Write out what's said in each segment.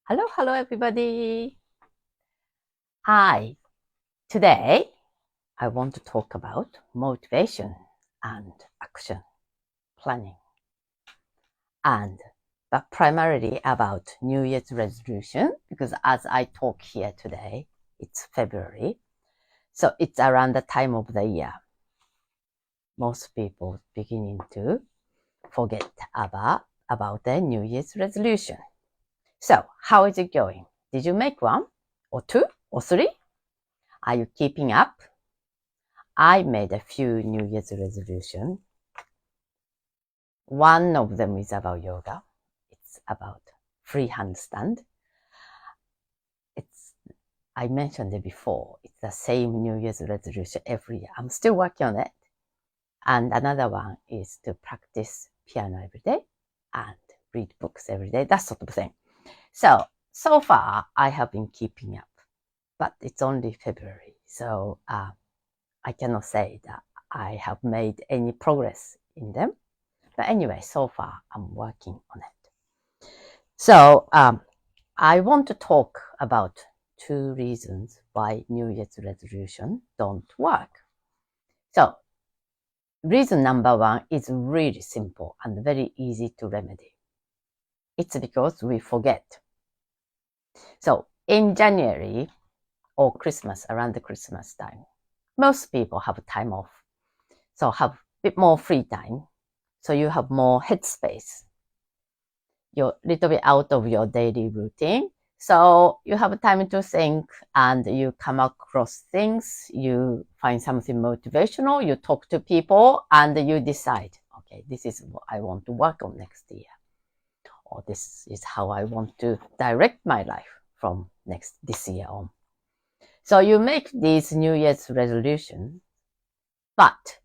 Hello, everybody. Hi. Today, I want to talk about motivation and action planning, and but primarily about New Year's resolution, because as I talk here today, it's February, so it's around the time of the year. Most people beginning to forget about their New Year's resolution. So, how is it going? Did you make one, or two, or three? Are you keeping up? I made a few New Year's resolutions. One of them is about yoga. It's about free handstand. I mentioned it before. It's the same New Year's resolution every year. I'm still working on it. And another one is to practice piano every day and read books every day, that sort of thing. So far, I have been keeping up, but it's only February. So I cannot say that I have made any progress in them. But anyway, so far I'm working on it. So I want to talk about two reasons why New Year's resolution don't work. So reason number one is really simple and very easy to remedy. It's because we forget. So in January or Christmas, around the Christmas time, most people have time off. So have a bit more free time. So you have more headspace. You're a little bit out of your daily routine. So you have time to think and you come across things, you find something motivational, you talk to people and you decide, okay, this is what I want to work on next year. Or this is how I want to direct my life from this year on. So you make these New Year's resolutions, but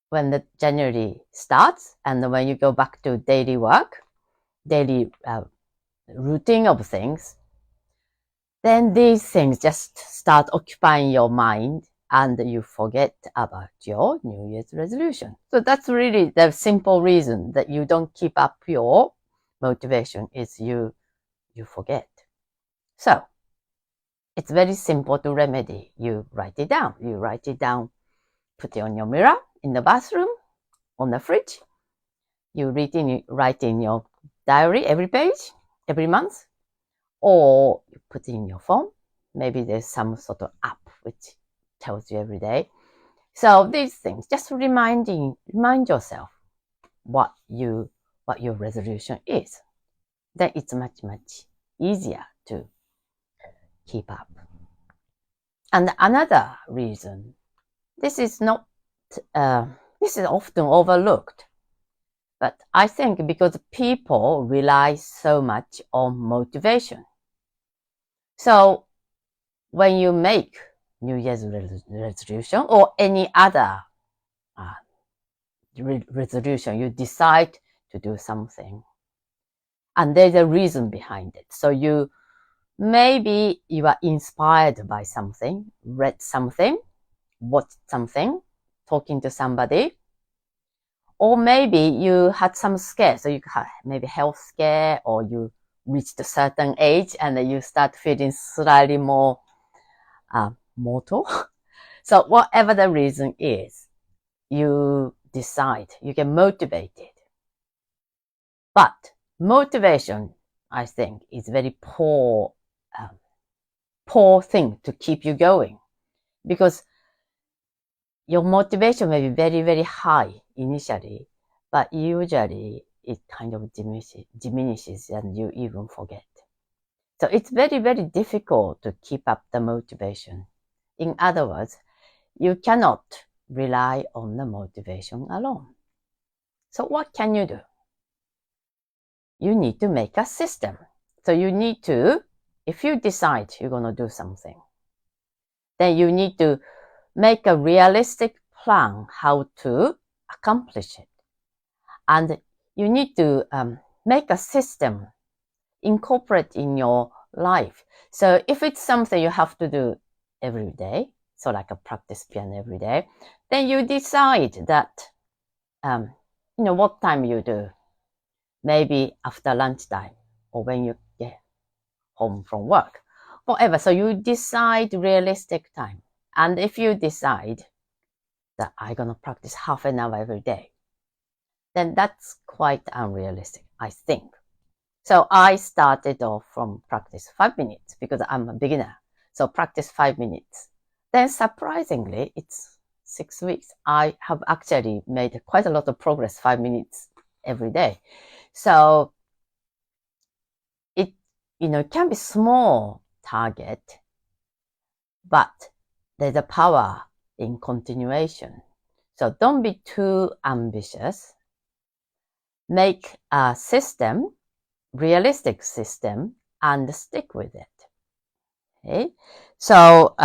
when the January starts and when you go back to daily work, daily routine of things, then these things just start occupying your mind and you forget about your New Year's resolution. So that's really the simple reason that you don't keep up your motivation is you forget. So it's very simple to remedy. You write it down. You write it down, put it on your mirror, in the bathroom, on the fridge. You write in your diary every page, every month, or you put it in your phone. Maybe there's some sort of app which tells you every day. So these things, just remind yourself what your resolution is. Then it's much easier to keep up. And another reason, this is often overlooked. But I think because people rely so much on motivation. So when you make New Year's resolution or any other resolution, you decide to do something. And there's a reason behind it. So maybe you are inspired by something, read something, watched something, talking to somebody, or maybe you had some scare. So you had maybe health scare, or you reached a certain age and you start feeling slightly more mortal. So whatever the reason is, you decide, you get motivated. But motivation, I think, is very poor thing to keep you going, because your motivation may be very high initially, but usually it kind of diminishes and you even forget. So it's very difficult to keep up the motivation. In other words, you cannot rely on the motivation alone. So what can you do? You need to make a system. So you need to, if you decide you're going to do something, then you need to make a realistic plan how to accomplish it. And you need to make a system, incorporate in your life. So if it's something you have to do every day, so like a practice piano every day, then you decide that, what time you do. Maybe after lunchtime or when you get home from work. Whatever. So you decide realistic time. And if you decide that I'm going to practice half an hour every day, then that's quite unrealistic, I think. So I started off from practice 5 minutes because I'm a beginner. So practice 5 minutes. Then surprisingly, it's 6 weeks. I have actually made quite a lot of progress, 5 minutes every day. So it, can be small target, but there's a power in continuation. So don't be too ambitious. Make a system, realistic system, and stick with it. Okay? So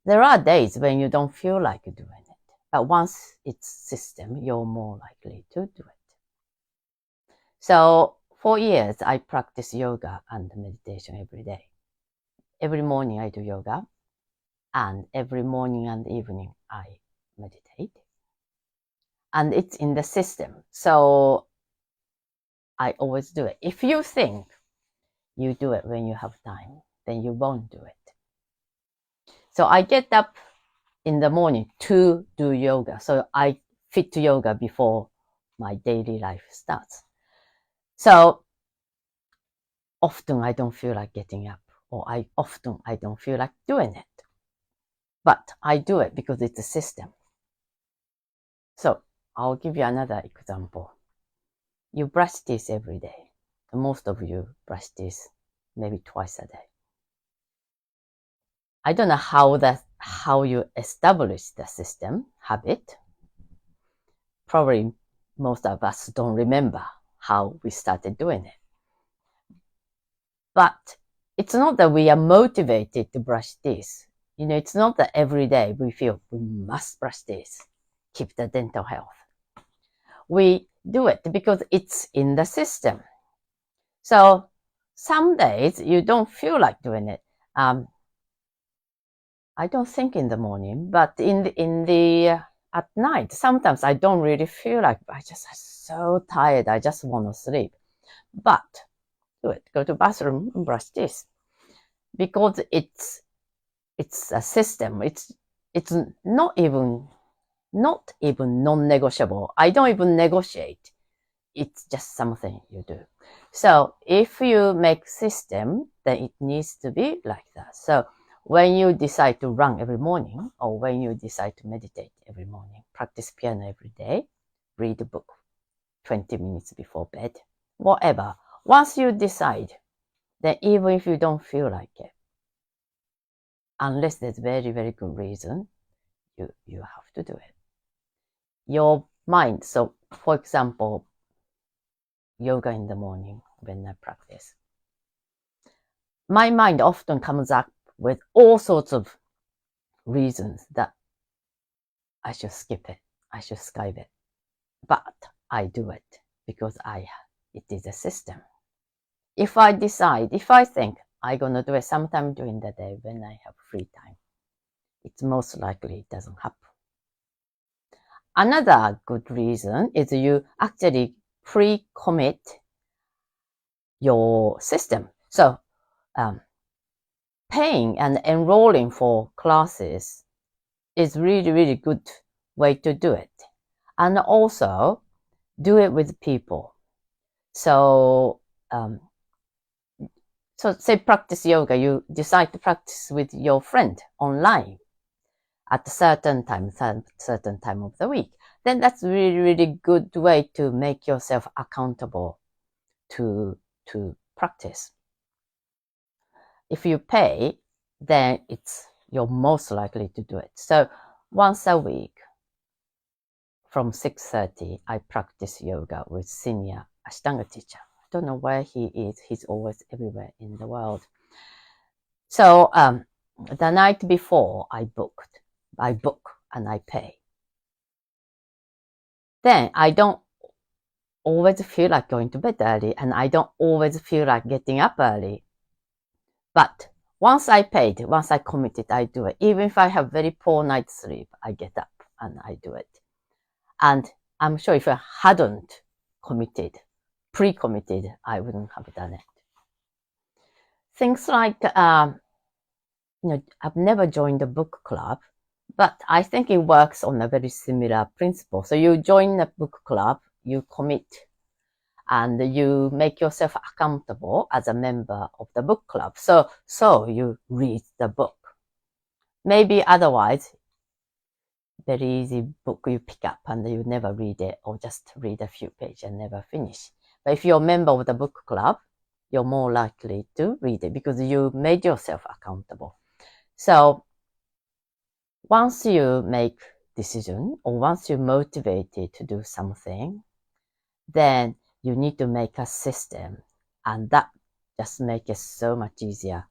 there are days when you don't feel like doing it, but once it's system, you're more likely to do it. So for years, I practice yoga and meditation every day. Every morning I do yoga, and every morning and evening I meditate. And it's in the system, so I always do it. If you think you do it when you have time, then you won't do it. So I get up in the morning to do yoga. So I fit to yoga before my daily life starts. So often I don't feel like getting up, or often I don't feel like doing it. But I do it because it's a system. So I'll give you another example. You brush teeth every day. Most of you brush teeth maybe twice a day. I don't know how you establish the system, habit. Probably most of us don't remember how we started doing it. But it's not that we are motivated to brush teeth. It's not that every day we feel we must brush teeth, keep the dental health. We do it because it's in the system. So some days you don't feel like doing it. I don't think in the morning, but at night, sometimes I don't really feel like, I'm so tired, I just want to sleep. But do it. Go to bathroom and brush teeth. Because it's a system. It's not even non-negotiable. I don't even negotiate. It's just something you do. So if you make system, then it needs to be like that. So when you decide to run every morning, or when you decide to meditate every morning, practice piano every day, read a book 20 minutes before bed, whatever. Once you decide, then even if you don't feel like it, unless there's very, very good reason, you have to do it. Your mind, so for example, yoga in the morning when I practice, my mind often comes up with all sorts of reasons that I should skip it, I should Skype it. But I do it because it is a system. If I think I'm going to do it sometime during the day when I have free time, it's most likely it doesn't happen. Another good reason is you actually pre-commit your system. So paying and enrolling for classes is really, really good way to do it. And also do it with people. So say practice yoga, you decide to practice with your friend online at a certain time of the week. Then that's really, really good way to make yourself accountable to practice. If you pay, then you're most likely to do it. So once a week from 6:30, I practice yoga with senior Ashtanga teacher. I don't know where he is. He's always everywhere in the world. So the night before I book and I pay. Then I don't always feel like going to bed early, and I don't always feel like getting up early. But once I paid, once I committed, I do it. Even if I have very poor night's sleep, I get up and I do it. And I'm sure if I hadn't pre-committed, I wouldn't have done it. things like, I've never joined a book club, but I think it works on a very similar principle. So you join a book club, you commit, and you make yourself accountable as a member of the book club. So you read the book. Maybe otherwise, very easy book you pick up and you never read it, or just read a few pages and never finish. But if you're a member of the book club, you're more likely to read it because you made yourself accountable. So once you make decision, or once you're motivated to do something, then you need to make a system, and that just makes it so much easier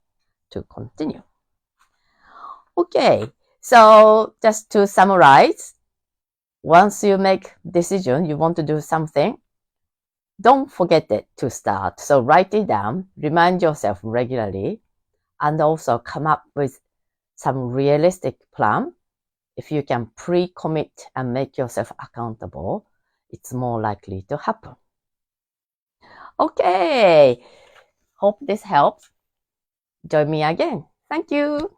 to continue. Okay, so just to summarize, once you make decision, you want to do something, don't forget it to start. So write it down, remind yourself regularly, and also come up with some realistic plan. If you can pre-commit and make yourself accountable, it's more likely to happen. Okay, hope this helps. Join me again. Thank you.